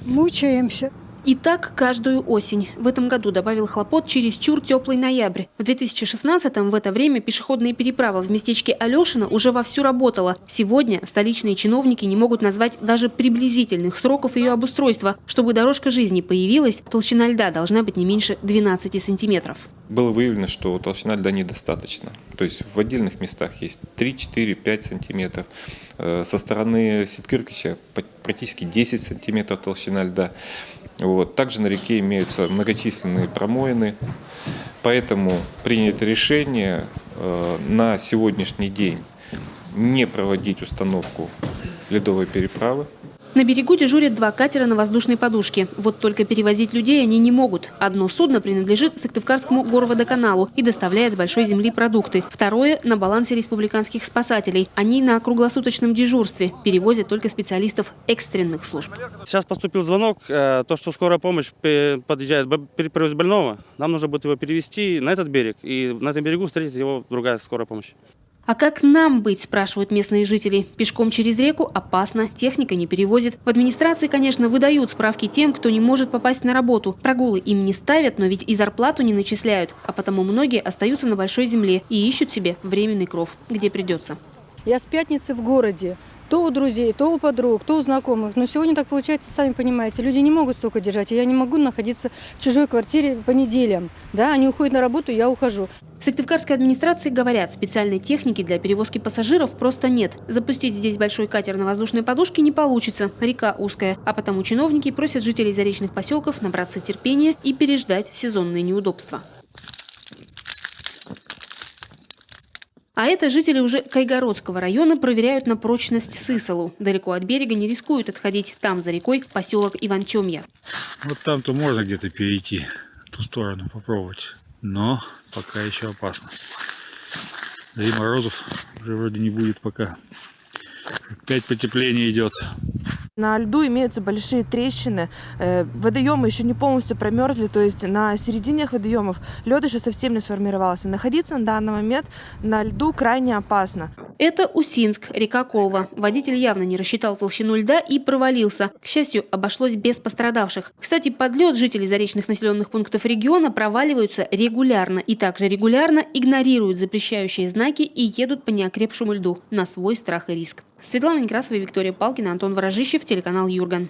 Мучаемся. И так каждую осень. В этом году добавил хлопот чересчур теплый ноябрь. В 2016-м в это время пешеходная переправа в местечке Алешино уже вовсю работала. Сегодня столичные чиновники не могут назвать даже приблизительных сроков ее обустройства. Чтобы дорожка жизни появилась, толщина льда должна быть не меньше 12 сантиметров. Было выявлено, что толщина льда недостаточно. То есть в отдельных местах есть 3, 4, 5 сантиметров. Со стороны Ситкыркича практически 10 сантиметров толщина льда. Вот. Также на реке имеются многочисленные промоины, поэтому принято решение на сегодняшний день не проводить установку ледовой переправы. На берегу дежурят 2 катера на воздушной подушке. Вот только перевозить людей они не могут. Одно судно принадлежит Сыктывкарскому горводоканалу и доставляет с большой земли продукты. Второе – на балансе республиканских спасателей. Они на круглосуточном дежурстве. Перевозят только специалистов экстренных служб. Сейчас поступил звонок, то, что скорая помощь подъезжает, привез больного. Нам нужно будет его перевести на этот берег. И на этом берегу встретит его другая скорая помощь. А как нам быть, спрашивают местные жители. Пешком через реку опасно, техника не перевозит. В администрации, конечно, выдают справки тем, кто не может попасть на работу. Прогулы им не ставят, но ведь и зарплату не начисляют. А потому многие остаются на большой земле и ищут себе временный кров, где придется. Я с пятницы в городе. То у друзей, то у подруг, то у знакомых. Но сегодня так получается, сами понимаете, люди не могут столько держать. И я не могу находиться в чужой квартире по неделям. Да, они уходят на работу, я ухожу. В Сыктывкарской администрации говорят, специальной техники для перевозки пассажиров просто нет. Запустить здесь большой катер на воздушной подушке не получится. Река узкая. А потому чиновники просят жителей заречных поселков набраться терпения и переждать сезонные неудобства. А это жители уже Кайгородского района проверяют на прочность сысолу. Далеко от берега не рискуют отходить. Там, за рекой, поселок Иванчомья. Вот там-то можно где-то перейти, в ту сторону попробовать. Но пока еще опасно. Да и морозов уже вроде не будет пока. Опять потепление идет. На льду имеются большие трещины, водоемы еще не полностью промерзли, то есть на середине водоемов лед еще совсем не сформировался. Находиться на данный момент на льду крайне опасно. Это Усинск, река Колва. Водитель явно не рассчитал толщину льда и провалился. К счастью, обошлось без пострадавших. Кстати, под лед жители заречных населенных пунктов региона проваливаются регулярно и также регулярно игнорируют запрещающие знаки и едут по неокрепшему льду на свой страх и риск. Светлана Некрасова, Виктория Палкина, Антон Ворожищев, телеканал Юрган.